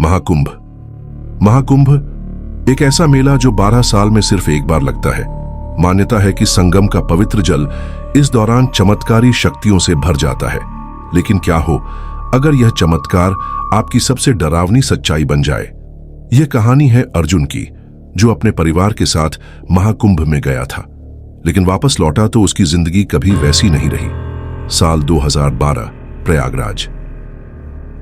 महाकुंभ। महाकुंभ एक ऐसा मेला जो 12 साल में सिर्फ एक बार लगता है। मान्यता है कि संगम का पवित्र जल इस दौरान चमत्कारी शक्तियों से भर जाता है। लेकिन क्या हो अगर यह चमत्कार आपकी सबसे डरावनी सच्चाई बन जाए। यह कहानी है अर्जुन की, जो अपने परिवार के साथ महाकुंभ में गया था, लेकिन वापस लौटा तो उसकी जिंदगी कभी वैसी नहीं रही। साल 2012, प्रयागराज।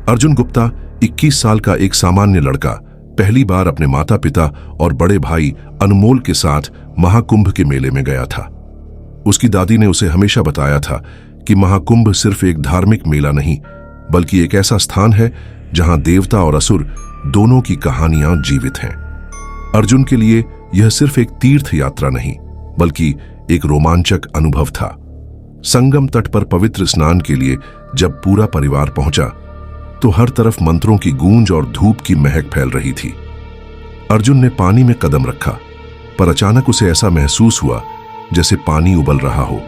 अर्जुन गुप्ता 21 साल का एक सामान्य लड़का पहली बार अपने माता पिता और बड़े भाई अनमोल के साथ महाकुंभ के मेले में गया था। उसकी दादी ने उसे हमेशा बताया था कि महाकुंभ सिर्फ एक धार्मिक मेला नहीं, बल्कि एक ऐसा स्थान है जहां देवता और असुर दोनों की कहानियां जीवित हैं। अर्जुन के लिए यह सिर्फ एक तीर्थ यात्रा नहीं, बल्कि एक रोमांचक अनुभव था। संगम तट पर पवित्र स्नान के लिए जब पूरा परिवार पहुंचा तो हर तरफ मंत्रों की गूंज और धूप की महक फैल रही थी। अर्जुन ने पानी में कदम रखा, पर अचानक उसे ऐसा महसूस हुआ जैसे पानी उबल रहा हो।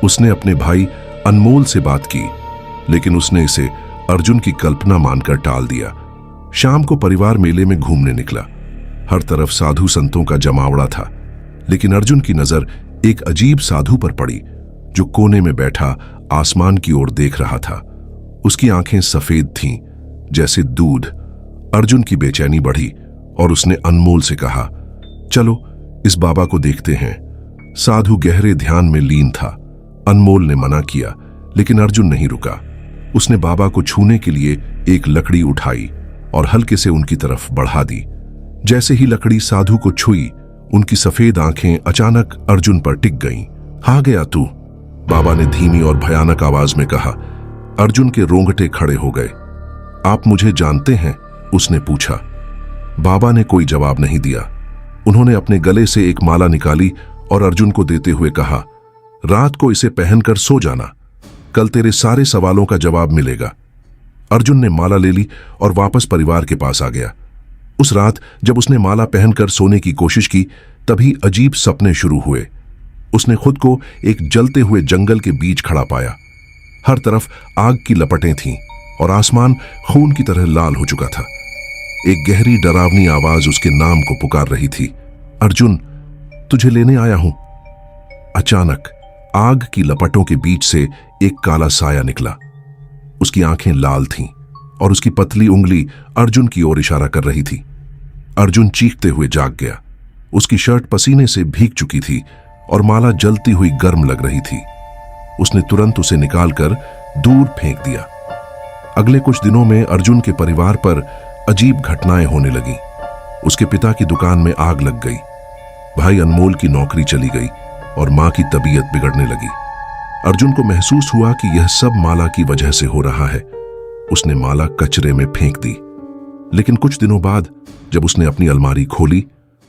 उसने अपने भाई अनमोल से बात की, लेकिन उसने इसे अर्जुन की कल्पना मानकर टाल दिया। शाम को परिवार मेले में घूमने निकला। हर तरफ साधु संतों का जमावड़ा था, लेकिन अर्जुन की नजर एक अजीब साधु पर पड़ी जो कोने में बैठा आसमान की ओर देख रहा था। उसकी आंखें सफेद थीं, जैसे दूध। अर्जुन की बेचैनी बढ़ी और उसने अनमोल से कहा, चलो इस बाबा को देखते हैं। साधु गहरे ध्यान में लीन था। अनमोल ने मना किया, लेकिन अर्जुन नहीं रुका। उसने बाबा को छूने के लिए एक लकड़ी उठाई और हल्के से उनकी तरफ बढ़ा दी। जैसे ही लकड़ी साधु को छुई, उनकी सफेद आंखें अचानक अर्जुन पर टिक गईं। आ गया तू, बाबा ने धीमी और भयानक आवाज में कहा। अर्जुन के रोंगटे खड़े हो गए। आप मुझे जानते हैं? उसने पूछा। बाबा ने कोई जवाब नहीं दिया। उन्होंने अपने गले से एक माला निकाली और अर्जुन को देते हुए कहा, रात को इसे पहनकर सो जाना, कल तेरे सारे सवालों का जवाब मिलेगा। अर्जुन ने माला ले ली और वापस परिवार के पास आ गया। उस रात जब उसने माला पहनकर सोने की कोशिश की, तभी अजीब सपने शुरू हुए। उसने खुद को एक जलते हुए जंगल के बीच खड़ा पाया। हर तरफ आग की लपटें थीं और आसमान खून की तरह लाल हो चुका था। एक गहरी डरावनी आवाज उसके नाम को पुकार रही थी, अर्जुन, तुझे लेने आया हूं। अचानक आग की लपटों के बीच से एक काला साया निकला। उसकी आंखें लाल थीं और उसकी पतली उंगली अर्जुन की ओर इशारा कर रही थी। अर्जुन चीखते हुए जाग गया। उसकी शर्ट पसीने से भीग चुकी थी और माला जलती हुई गर्म लग रही थी। उसने तुरंत उसे निकालकर दूर फेंक दिया। अगले कुछ दिनों में अर्जुन के परिवार पर अजीब घटनाएं होने लगीं। उसके पिता की दुकान में आग लग गई, भाई अनमोल की नौकरी चली गई और मां की तबीयत बिगड़ने लगी। अर्जुन को महसूस हुआ कि यह सब माला की वजह से हो रहा है। उसने माला कचरे में फेंक दी, लेकिन कुछ दिनों बाद जब उसने अपनी अलमारी खोली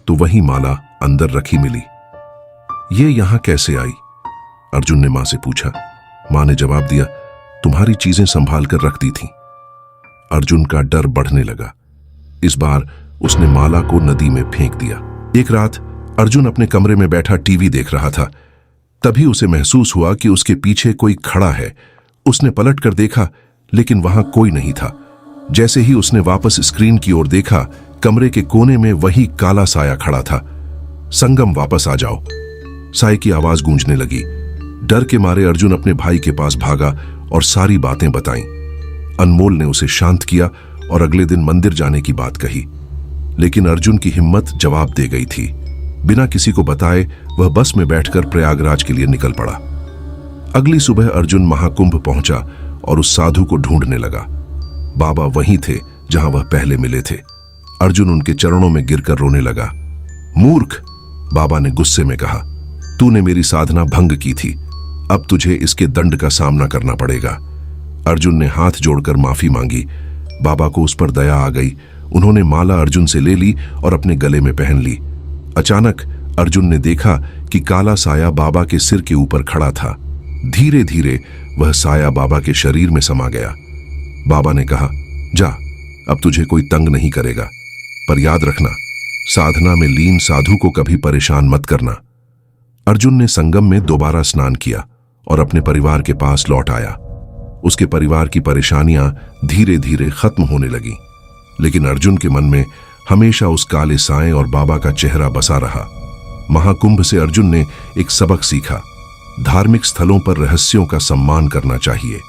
तो वही माला अंदर रखी मिली। ये यहां कैसे आई? अर्जुन ने मां से पूछा। मां ने जवाब दिया, तुम्हारी चीजें संभाल कर रख दी थी। अर्जुन का डर बढ़ने लगा। इस बार उसने माला को नदी में फेंक दिया। एक रात अर्जुन अपने कमरे में बैठा टीवी देख रहा था। तभी उसे महसूस हुआ कि उसके पीछे कोई खड़ा है। उसने पलट कर देखा, लेकिन वहां कोई नहीं था। जैसे ही उसने वापस स्क्रीन की ओर देखा, कमरे के कोने में वही काला साया खड़ा था। संगम वापस आ जाओ, साये की आवाज गूंजने लगी। डर के मारे अर्जुन अपने भाई के पास भागा और सारी बातें बताईं। अनमोल ने उसे शांत किया और अगले दिन मंदिर जाने की बात कही, लेकिन अर्जुन की हिम्मत जवाब दे गई थी। बिना किसी को बताए वह बस में बैठकर प्रयागराज के लिए निकल पड़ा। अगली सुबह अर्जुन महाकुंभ पहुंचा और उस साधु को ढूंढने लगा। बाबा वहीं थे जहां वह पहले मिले थे। अर्जुन उनके चरणों में गिरकर रोने लगा। मूर्ख, बाबा ने गुस्से में कहा, तूने मेरी साधना भंग की थी, अब तुझे इसके दंड का सामना करना पड़ेगा। अर्जुन ने हाथ जोड़कर माफी मांगी। बाबा को उस पर दया आ गई। उन्होंने माला अर्जुन से ले ली और अपने गले में पहन ली। अचानक अर्जुन ने देखा कि काला साया बाबा के सिर के ऊपर खड़ा था। धीरे धीरे वह साया बाबा के शरीर में समा गया। बाबा ने कहा, जा, अब तुझे कोई तंग नहीं करेगा, पर याद रखना, साधना में लीन साधु को कभी परेशान मत करना। अर्जुन ने संगम में दोबारा स्नान किया और अपने परिवार के पास लौट आया। उसके परिवार की परेशानियां धीरे धीरे खत्म होने लगीं। लेकिन अर्जुन के मन में हमेशा उस काले साएं और बाबा का चेहरा बसा रहा। महाकुंभ से अर्जुन ने एक सबक सीखा, धार्मिक स्थलों पर रहस्यों का सम्मान करना चाहिए।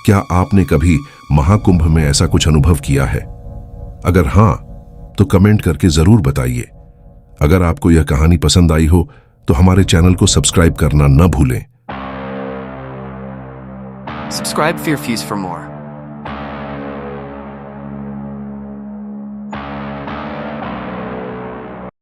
क्या आपने कभी महाकुंभ में ऐसा कुछ अनुभव किया है? अगर हां, तो कमेंट करके जरूर बताइए। अगर आपको यह कहानी पसंद आई हो तो हमारे चैनल को सब्सक्राइब करना न भूलें। Subscribe Fear Fuse for more.